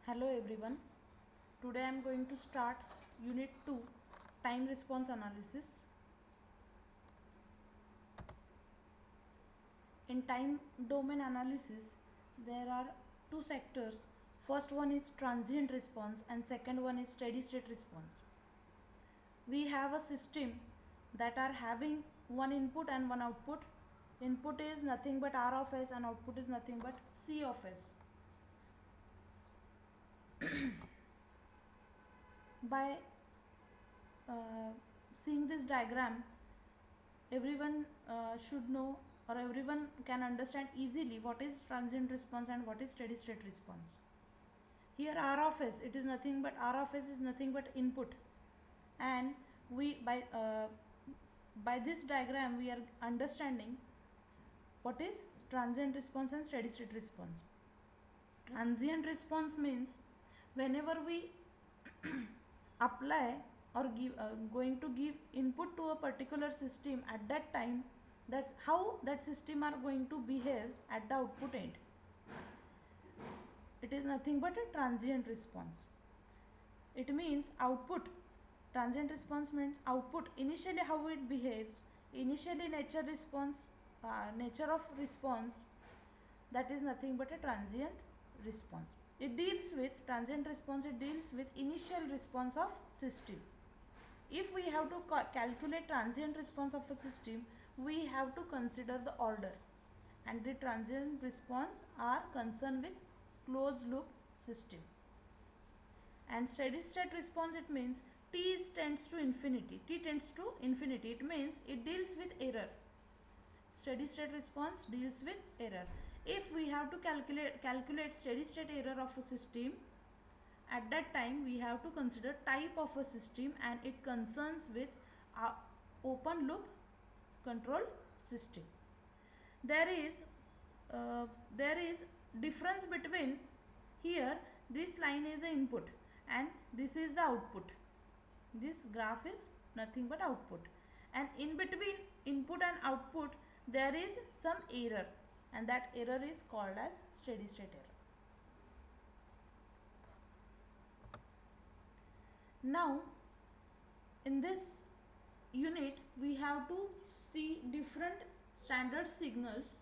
Hello everyone. Today I am going to start Unit 2 Time Response Analysis. In time domain analysis, there are two sectors. First one is transient response and second one is steady state response. We have a system that are having one input and one output. Input is nothing but R of S and output is nothing but C of S. By seeing this diagram, everyone should know or everyone can understand easily what is transient response and what is steady state response. Here R of S, it is nothing but R of S is nothing but input, and we by this diagram we are understanding what is transient response and steady state response. Transient response means whenever we apply or give going to give input to a particular system at that time, that's how that system are going to behave at the output end. It is nothing but a transient response. It means output. Transient response means output, initially how it behaves, initially nature of response, that is nothing but a transient response. It deals with transient response, it deals with initial response of system. If we have to calculate transient response of a system, we have to consider the order, and the transient response are concerned with closed loop system. And steady state response, it means T tends to infinity. T tends to infinity, it means it deals with error. Steady state response deals with error. If we have to calculate steady state error of a system, at that time we have to consider type of a system, and it concerns with open loop control system. There is difference between, here this line is the input and this is the output. This graph is nothing but output, and in between input and output there is some error, and that error is called as steady state error. Now in this unit we have to see different standard signals.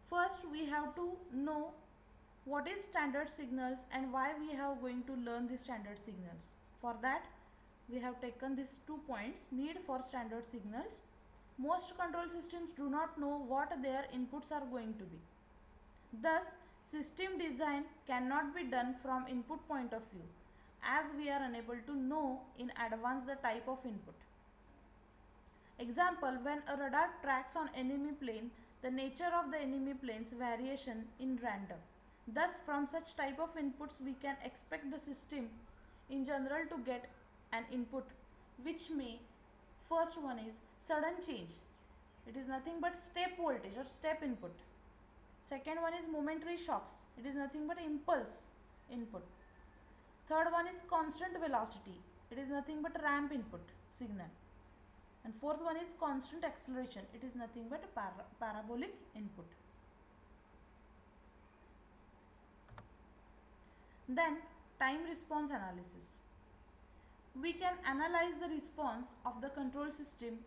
First we have to know what is standard signals and why we are going to learn the standard signals. For that we have taken these 2 points. Need for standard signals. Most control systems do not know what their inputs are going to be. Thus, system design cannot be done from input point of view, as we are unable to know in advance the type of input. Example, when a radar tracks on enemy plane, the nature of the enemy plane's variation in random. Thus, from such type of inputs, we can expect the system in general to get an input which may, first one is sudden change. It is nothing but step voltage or step input. Second one is momentary shocks. It is nothing but impulse input. Third one is constant velocity. It is nothing but ramp input signal. And fourth one is constant acceleration. It is nothing but a parabolic input. Then time response analysis. We can analyze the response of the control system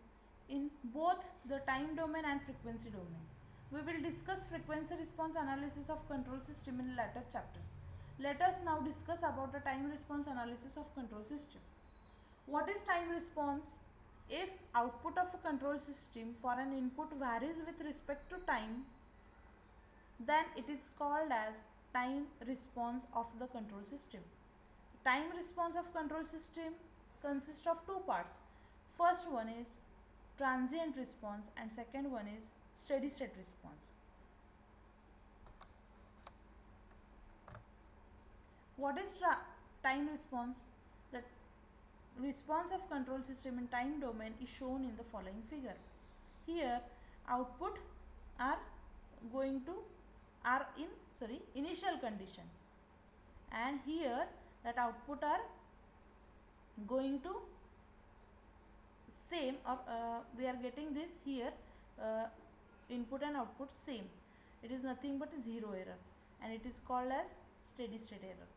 in both the time domain and frequency domain. We will discuss frequency response analysis of control system in later chapters. Let us now discuss about the time response analysis of control system. What is time response? If output of a control system for an input varies with respect to time, then it is called as time response of the control system. Time response of control system consists of 2 parts. First one is transient response and second one is steady state response. What is time response? The response of control system in time domain is shown in the following figure. Here output are in initial condition, and here that output are going to same, or we are getting this here input and output same. It is nothing but zero error, and it is called as steady state error.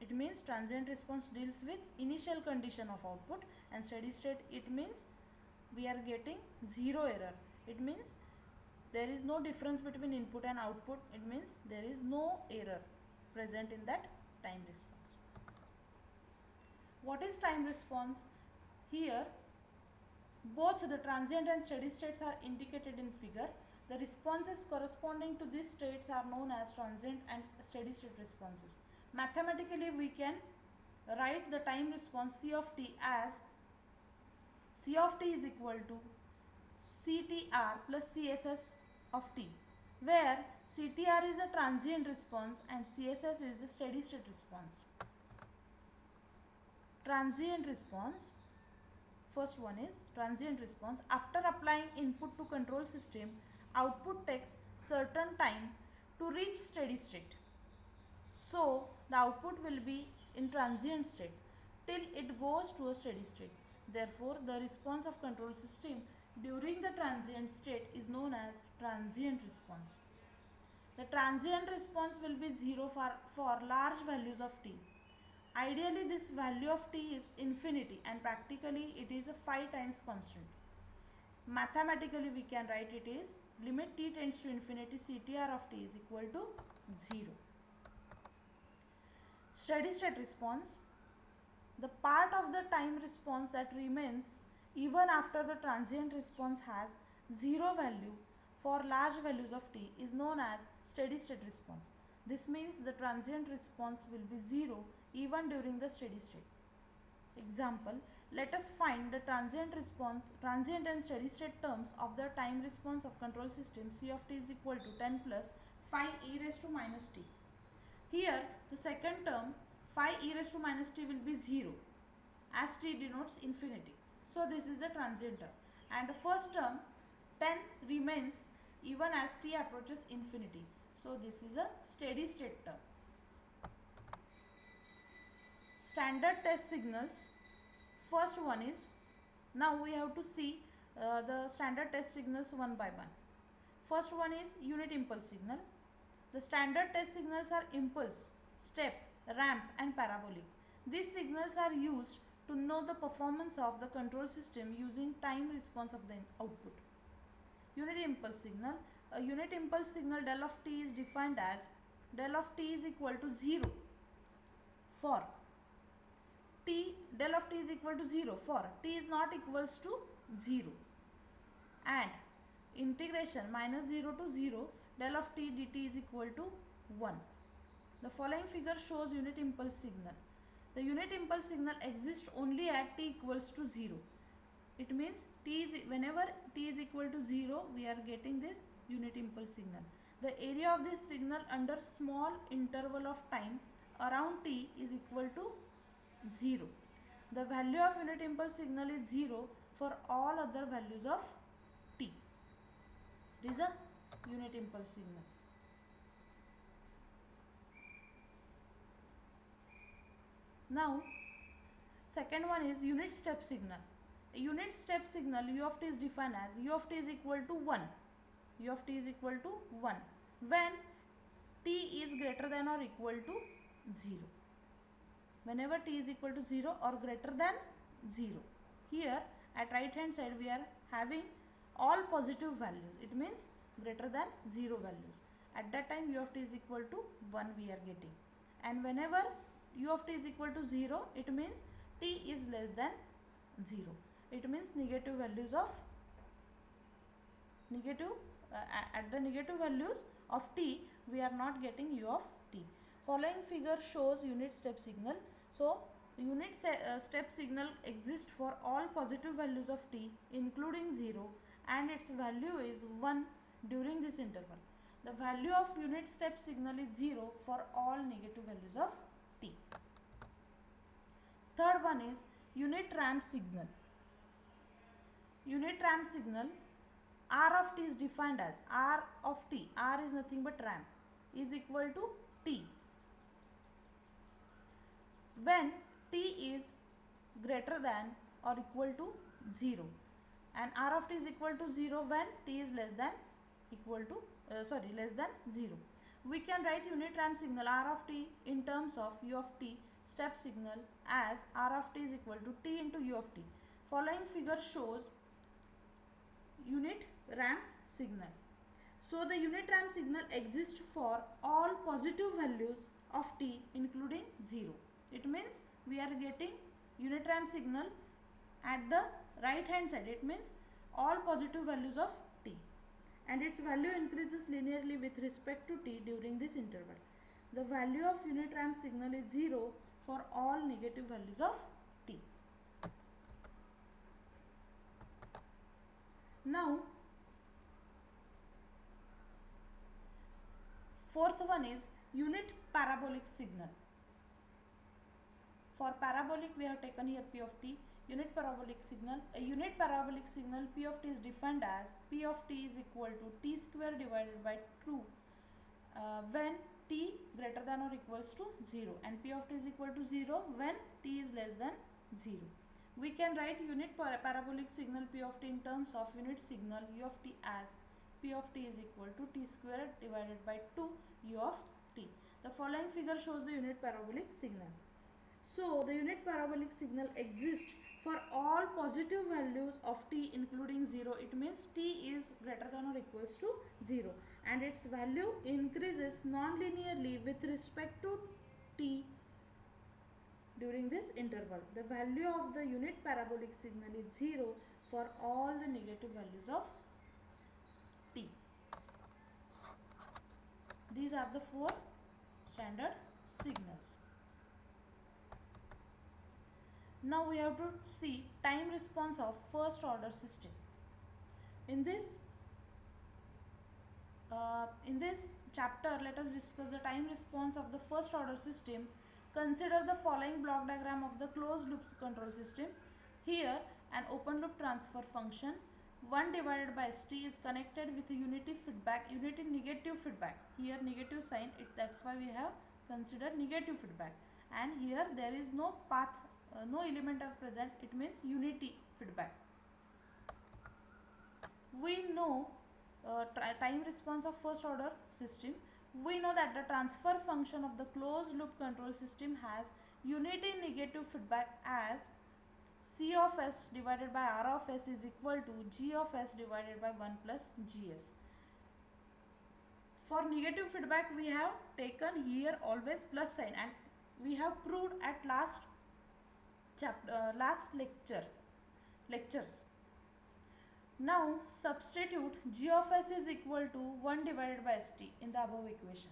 it means transient response deals with initial condition of output, and steady state, it means we are getting zero error. It means there is no difference between input and output. It means there is no error present in that time response. What is time response? Here both the transient and steady states are indicated in figure. The responses corresponding to these states are known as transient and steady state responses. Mathematically we can write the time response C of t as C of t is equal to CTR plus CSS of t, where CTR is a transient response and CSS is the steady state response. Transient response, first one is transient response. After applying input to control system, output takes certain time to reach steady state. So the output will be in transient state till it goes to a steady state. Therefore, the response of control system during the transient state is known as transient response. The transient response will be 0 for large values of t. Ideally, this value of t is infinity and practically it is a 5 times constant. Mathematically, we can write it is limit t tends to infinity, CTR of t is equal to 0. Steady state response, the part of the time response that remains even after the transient response has 0 value for large values of t is known as steady state response. This means the transient response will be 0 even during the steady state. Example, let us find the transient and steady state terms of the time response of control system. C of t is equal to 10 plus phi e raised to minus t. Here the second term phi e raised to minus t will be 0 as t denotes infinity. So this is the transient term, and the first term 10 remains even as t approaches infinity. So this is a steady state term. Standard test signals. First one is, now we have to see the standard test signals one by one. First one is unit impulse signal. The standard test signals are impulse, step, ramp and parabolic. These signals are used to know the performance of the control system using time response of the output. Unit impulse signal. A unit impulse signal del of t is defined as del of t is equal to 0 for t, del of t is equal to 0 for t is not equals to 0, and integration minus 0 to 0 del of t dt is equal to 1. The following figure shows unit impulse signal. The unit impulse signal exists only at t equals to 0. It means whenever t is equal to 0, we are getting this unit impulse signal. The area of this signal under small interval of time around t is equal to 0. The value of unit impulse signal is 0 for all other values of t. It is a unit impulse signal. Now, second one is unit step signal. A unit step signal u of t is defined as u of t is equal to 1. U of t is equal to 1 when t is greater than or equal to 0. Whenever t is equal to 0 or greater than 0. Here at right hand side we are having all positive values. It means greater than 0 values. At that time u of t is equal to 1 we are getting. And whenever u of t is equal to 0, it means t is less than 0. It means negative values of at the negative values of t we are not getting u of t. Following figure shows unit step signal. So unit step signal exists for all positive values of t including 0, and its value is 1 during this interval. The value of unit step signal is 0 for all negative values of t. Third one is unit ramp signal. Unit ramp signal, r of t is defined as r of t, r is nothing but ramp, is equal to t when t is greater than or equal to 0, and r of t is equal to 0 when t is less than less than 0. We can write unit ramp signal r of t in terms of u of t step signal as r of t is equal to t into u of t. Following figure shows unit ramp signal. So the unit ramp signal exists for all positive values of t including 0. It means we are getting unit ramp signal at the right hand side. It means all positive values of t, and its value increases linearly with respect to t during this interval. The value of unit ramp signal is 0 for all negative values of t. Now, fourth one is unit parabolic signal. For parabolic we have taken here p of t. Unit parabolic signal. A unit parabolic signal p of t is defined as p of t is equal to t square divided by 2 when t greater than or equals to 0, and p of t is equal to 0 when t is less than 0. We can write unit parabolic signal p of t in terms of unit signal u of t as p of t is equal to t square divided by 2 u of t. The following figure shows the unit parabolic signal. So the unit parabolic signal exists for all positive values of t including 0. It means t is greater than or equals to 0, and its value increases non-linearly with respect to t during this interval. The value of the unit parabolic signal is 0 for all the negative values of t. These are the 4 standard signals. Now we have to see time response of first order system. In this chapter, let us discuss the time response of the first order system. Consider the following block diagram of the closed loop control system. Here an open loop transfer function 1 divided by st is connected with a unity negative feedback. Here negative sign, that's why we have considered negative feedback, and here there is no path, no element are present. It means unity feedback. We know time response of first order system. We know that the transfer function of the closed loop control system has unity negative feedback as C of s divided by R of s is equal to G of s divided by 1 plus Gs. For negative feedback we have taken here always plus sign, and we have proved at last lectures. Now substitute G of s is equal to 1 divided by st in the above equation.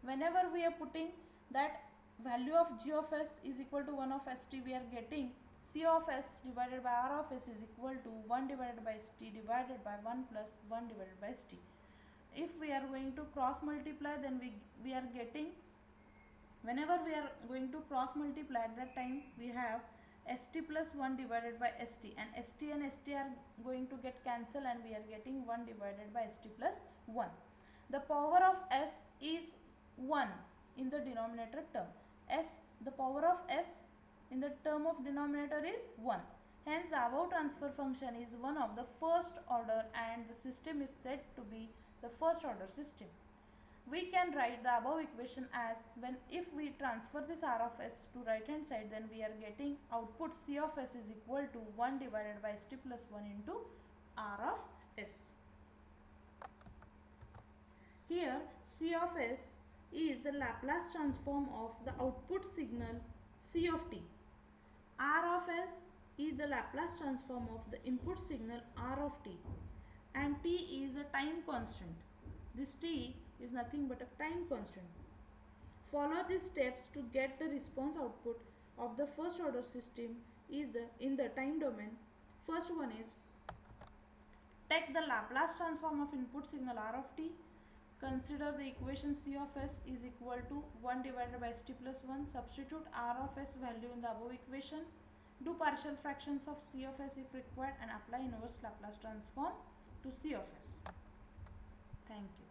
Whenever we are putting that value of G of s is equal to 1 of st, we are getting C of s divided by R of s is equal to 1 divided by st divided by 1 plus 1 divided by st. If we are going to cross multiply, then we are getting, whenever we are going to cross multiply, at that time we have st plus 1 divided by st, and st are going to get cancelled, and we are getting 1 divided by st plus 1. The power of s is 1 in the denominator term. The power of s in the term of denominator is 1. Hence above transfer function is one of the first order, and the system is said to be the first order system. We can write the above equation as, if we transfer this R of s to right hand side, then we are getting output C of s is equal to 1 divided by st plus 1 into R of s. Here C of s is the Laplace transform of the output signal C of t. R of s is the Laplace transform of the input signal R of t, and t is a time constant. This t is nothing but a time constant. Follow these steps to get the response output of the first order system in the time domain. First one is, take the Laplace transform of input signal R of t. Consider the equation C of s is equal to 1 divided by st plus 1. Substitute R of s value in the above equation. Do partial fractions of C of s if required, and apply inverse Laplace transform to C of s. Thank you.